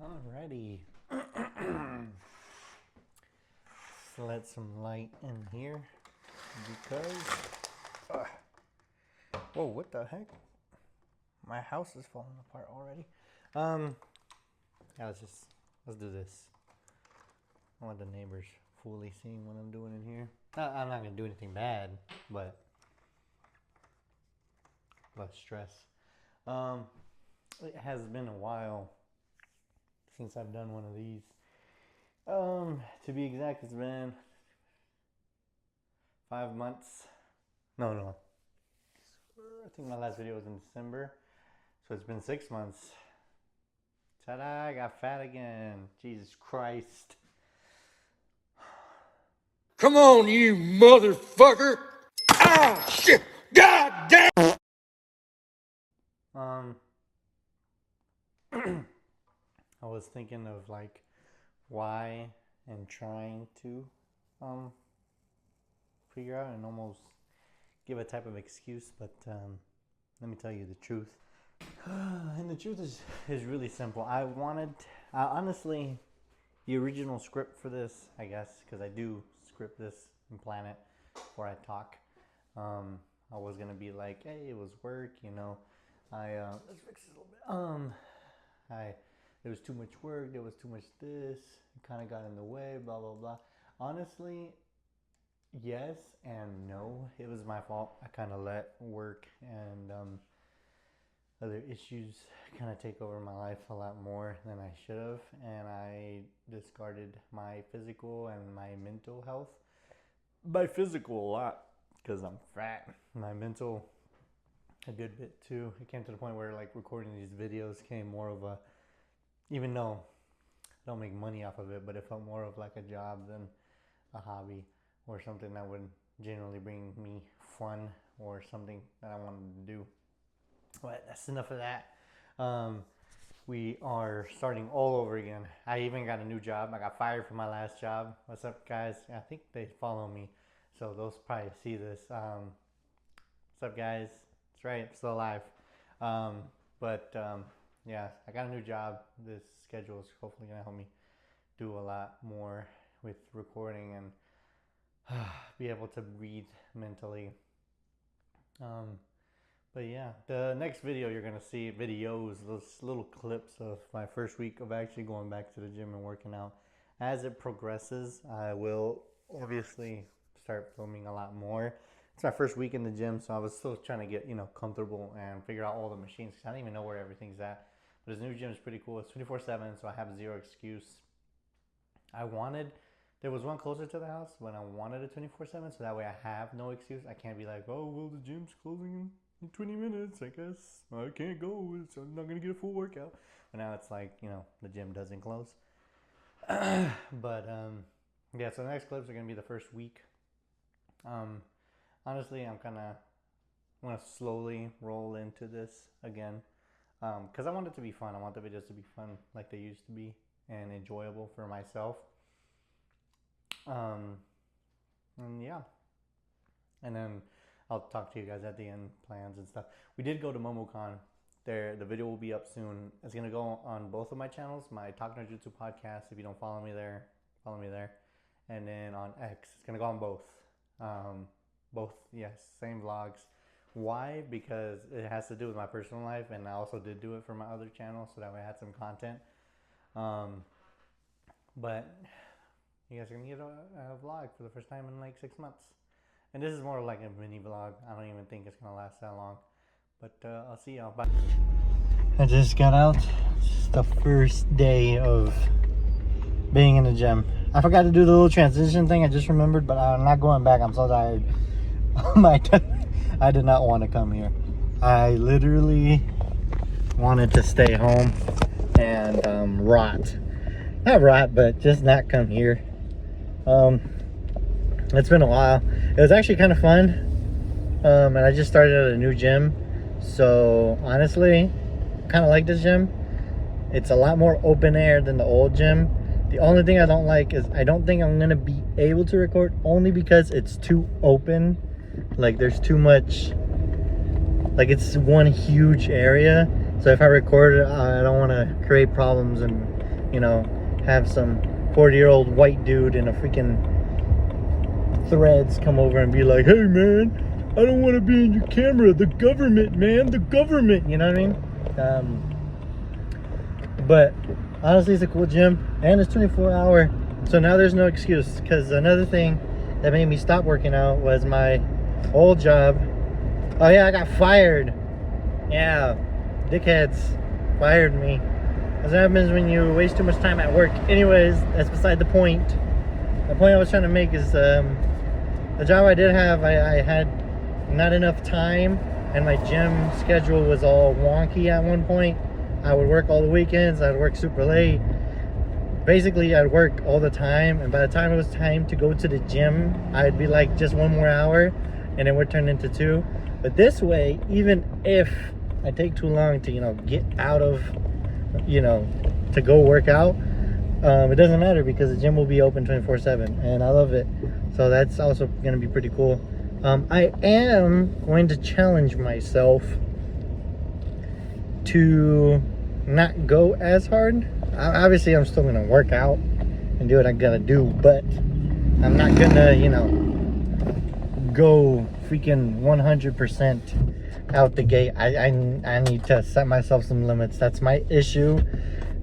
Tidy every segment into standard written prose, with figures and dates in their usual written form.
Alrighty. Let's let some light in here because whoa, what the heck? My house is falling apart already. Yeah, let's do this. I want the neighbors fully seeing what I'm doing in here. I'm not gonna do anything bad, but less stress. It has been a while since I've done one of these. To be exact, it's been 5 months. No. I think my last video was in December. So it's been 6 months. Ta-da, I got fat again. Jesus Christ. Come on, you motherfucker! Ah, shit! God damn! I was thinking of like why and trying to figure out and almost give a type of excuse, but let me tell you the truth. And the truth is really simple. I honestly, the original script for this, I guess, because I do script this and plan it before I talk. I was gonna be like, hey, it was work, you know. Let's fix this a little bit. There was too much work. There was too much this. It kind of got in the way. Blah blah blah. Honestly, yes and no. It was my fault. I kind of let work and other issues kind of take over my life a lot more than I should have, and I discarded my physical and my mental health. By physical, a lot because I'm fat. My mental, a good bit too. It came to the point where like recording these videos came more of a, even though I don't make money off of it, but it felt more of like a job than a hobby or something that would generally bring me fun or something that I wanted to do. But that's enough of that. We are starting all over again. I even got a new job. I got fired from my last job. What's up, guys? I think they follow me, so those probably see this. What's up, guys? That's right, I'm still alive. Yeah, I got a new job. This schedule is hopefully gonna help me do a lot more with recording and be able to breathe mentally. But yeah, the next video you're gonna see videos, those little clips of my first week of actually going back to the gym and working out. As it progresses, I will obviously start filming a lot more. It's my first week in the gym, so I was still trying to get, comfortable and figure out all the machines because I don't even know where everything's at. But this new gym is pretty cool. It's 24/7, so I have zero excuse. There was one closer to the house when I wanted a 24/7, so that way I have no excuse. I can't be like, oh, well, the gym's closing in 20 minutes, I guess. I can't go, so I'm not going to get a full workout. But now it's like, the gym doesn't close. Yeah, so the next clips are going to be the first week. Honestly, I'm going to slowly roll into this again. Because I want it to be fun. I want the videos to be fun like they used to be and enjoyable for myself. And yeah. And then I'll talk to you guys at the end, plans and stuff. We did go to MomoCon. The video will be up soon. It's going to go on both of my channels. My Talk No Jutsu podcast. If you don't follow me there, follow me there. And then on X. It's going to go on both. Both, yes, same vlogs. Why? Because it has to do with my personal life, and I also did do it for my other channel, so that way I had some content. But you guys are going to get a vlog for the first time in like 6 months. And this is more like a mini vlog. I don't even think it's going to last that long. But I'll see y'all. Bye. I just got out. It's the first day of being in the gym. I forgot to do the little transition thing. I just remembered, but I'm not going back. I'm so tired. I did not want to come here. I literally wanted to stay home and rot. Not rot, but just not come here. It's been a while. It was actually kind of fun. And I just started at a new gym. So honestly, kind of like this gym. It's a lot more open air than the old gym. The only thing I don't like is I don't think I'm going to be able to record only because it's too open. Like there's too much, like it's one huge area. So if I record it, I don't want to create problems and you know, have some 40-year-old white dude in a freaking threads come over and be like, hey man, I don't want to be in your camera, the government, man, the government, you know what I mean? But honestly, it's a cool gym, and it's 24-hour, so now there's no excuse. Because another thing that made me stop working out was my old job. Oh yeah, I got fired. Yeah, dickheads fired me. That's what happens when you waste too much time at work. Anyways, that's beside the point. The point I was trying to make is the job I did have, I had not enough time, and my gym schedule was all wonky at one point. I would work all the weekends, I'd work super late. Basically, I'd work all the time, and by the time it was time to go to the gym, I'd be like, just one more hour, and it would turn into 2. But this way, even if I take too long to, you know, get out of, you know, to go work out, it doesn't matter because the gym will be open 24/7, and I love it. So that's also going to be pretty cool. I am going to challenge myself to not go as hard. Obviously, I'm still going to work out and do what I gotta do, but I'm not gonna, you know, go freaking 100% out the gate. I need to set myself some limits. That's my issue,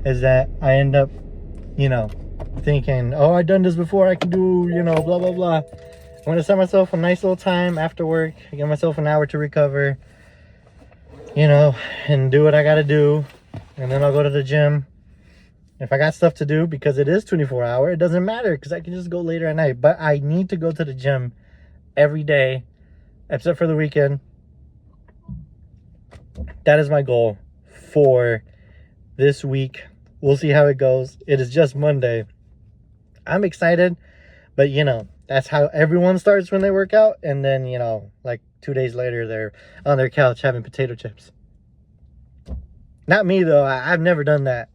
is that I end up, you know, thinking, oh, I've done this before, I can do, you know, blah blah blah. I'm gonna set myself a nice little time after work, give myself an hour to recover, you know, and do what I gotta do, and then I'll go to the gym. If I got stuff to do, because it is 24-hour, it doesn't matter, because I can just go later at night. But I need to go to the gym every day, except for the weekend. That is my goal for this week. We'll see how it goes. It is just Monday. I'm excited, but you know, that's how everyone starts when they work out. And then, you know, like 2 days later, they're on their couch having potato chips. Not me, though. I've never done that.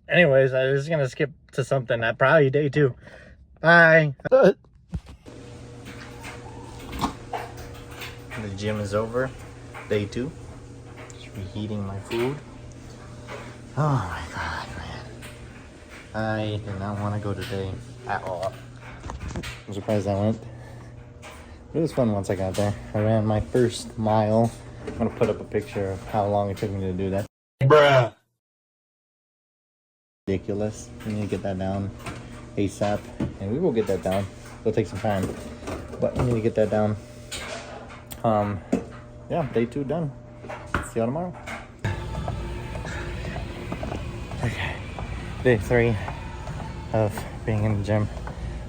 Anyways, I was gonna skip to something. Probably day 2. Bye. The gym is over. Day 2. Just reheating my food. Oh my god, man. I did not want to go today at all. I'm surprised I went. It was fun once I got there. I ran my first mile. I'm gonna put up a picture of how long it took me to do that. Bruh. Ridiculous. We need to get that down ASAP, and we will get that down. It'll take some time, but we need to get that down. Yeah, day 2 done. See y'all tomorrow. Okay, day 3 of being in the gym.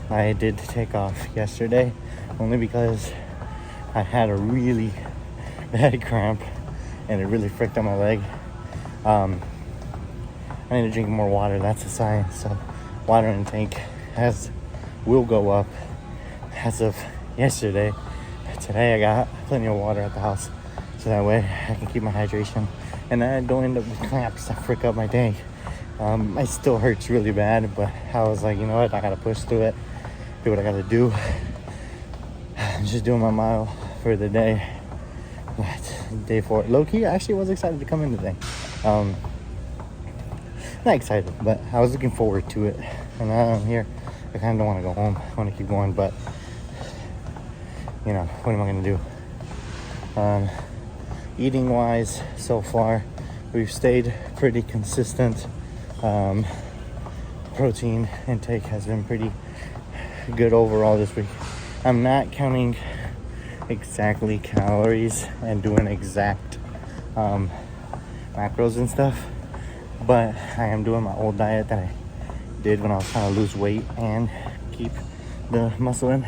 I did take off yesterday only because I had a really bad cramp and it really fricked on my leg. I need to drink more water, that's a sign. So water intake will go up as of yesterday. Today I got plenty of water at the house, so that way I can keep my hydration and I don't end up with cramps that frick up my day. It still hurts really bad, but I was like, you know what, I gotta push through it, do what I gotta do. I'm just doing my mile for the day. But day 4, low-key, I actually was excited to come in today. Not excited, but I was looking forward to it. And now I'm here. I kind of don't want to go home. I want to keep going, but you know, what am I going to do? Eating wise, so far, we've stayed pretty consistent. Protein intake has been pretty good overall this week. I'm not counting exactly calories and doing exact macros and stuff, but I am doing my old diet that I did when I was trying to lose weight and keep the muscle in.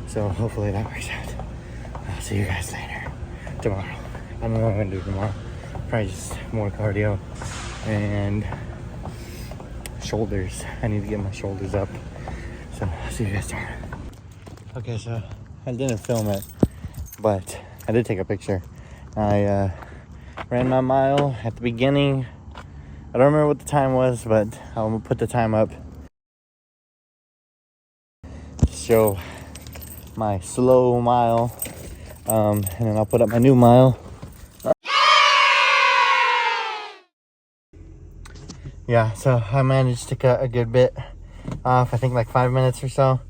So hopefully that works out. I'll see you guys later tomorrow. I don't know what I'm gonna do tomorrow. Probably just more cardio and shoulders. I need to get my shoulders up. So I'll see you guys tomorrow. Okay, so I didn't film it, but I did take a picture. I ran my mile at the beginning. I don't remember what the time was, but I'm gonna put the time up. show my slow mile, and then I'll put up my new mile. Yeah, so I managed to cut a good bit off, I think like 5 minutes or so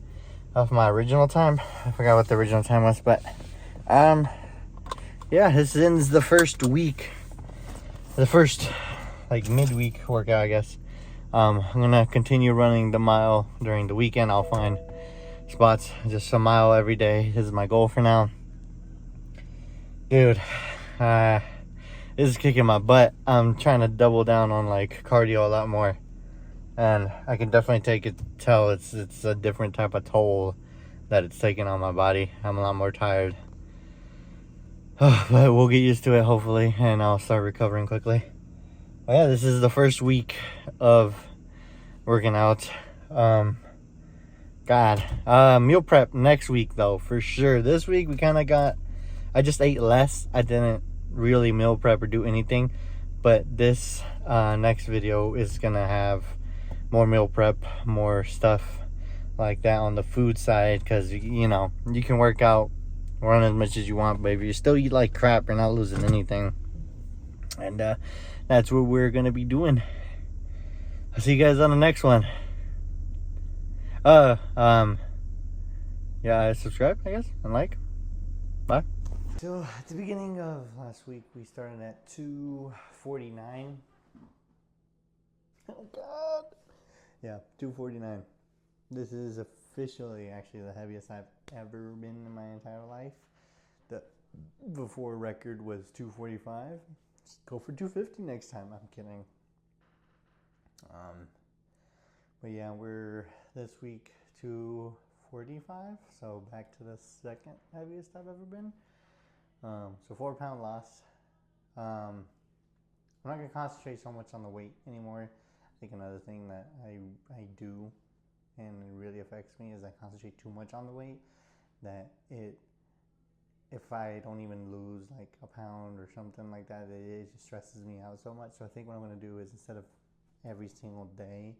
off my original time. I forgot what the original time was, but yeah, this ends the first week, the first like midweek workout, I guess. I'm gonna continue running the mile during the weekend. I'll find spots, just a mile every day. This is my goal for now, dude. This is kicking my butt. I'm trying to double down on like cardio a lot more, and I can definitely tell it's a different type of toll that it's taking on my body. I'm a lot more tired, but we'll get used to it hopefully, and I'll start recovering quickly. But yeah, this is the first week of working out. Meal prep next week though, for sure. This week we kind of I just ate less. I didn't really meal prep or do anything, but this next video is gonna have more meal prep, more stuff like that on the food side, because you know, you can work out, run as much as you want, but if you still eat like crap, you're not losing anything. And that's what we're gonna be doing. I'll see you guys on the next one. Yeah, subscribe, I guess, and like. Bye. So at the beginning of last week, we started at 249. Oh God. Yeah, 249. This is officially actually the heaviest I've ever been in my entire life. The before record was 245. Let's go for 250 next time. I'm kidding. But yeah, we're this week 245, so back to the second heaviest I've ever been. So 4-pound loss. I'm not gonna concentrate so much on the weight anymore. I think another thing that I do, and it really affects me, is I concentrate too much on the weight. That if I don't even lose like a pound or something like that, it just stresses me out so much. So I think what I'm gonna do is, instead of every single day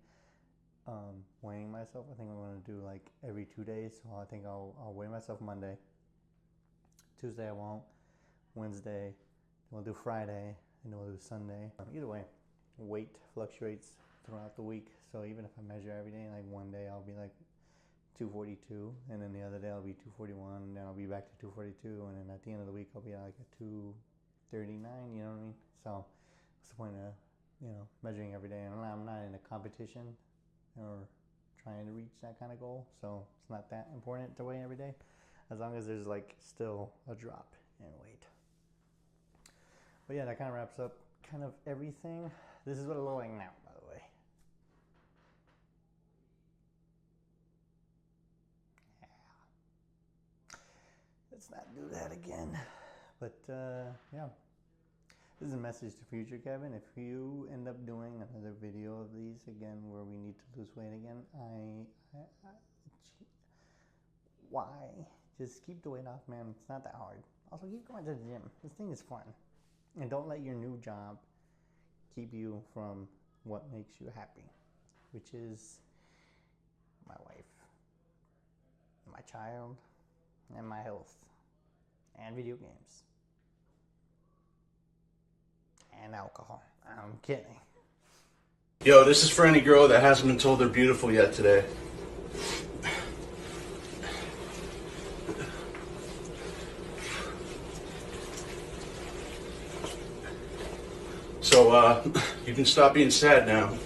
weighing myself, I think I'm gonna do like every 2 days. So I think I'll weigh myself Monday, Tuesday I won't, Wednesday, then we'll do Friday, and then we'll do Sunday. Either way, weight fluctuates throughout the week, so even if I measure every day, like one day I'll be like 242, and then the other day I'll be 241, and then I'll be back to 242, and then at the end of the week I'll be like at 239, you know what I mean? So what's the point of, you know, measuring every day? And I'm not in a competition or trying to reach that kind of goal, so it's not that important to weigh every day, as long as there's like still a drop in weight. But yeah, that kind of wraps up kind of everything. This is what I look like now, by the way. Yeah. Let's not do that again. But yeah, this is a message to future Kevin. If you end up doing another video of these again where we need to lose weight again, why? Just keep the weight off, man. It's not that hard. Also, keep going to the gym. This thing is fun. And don't let your new job keep you from what makes you happy, which is my wife, my child, and my health, and video games, and alcohol. I'm kidding. Yo, this is for any girl that hasn't been told they're beautiful yet today. So, you can stop being sad now.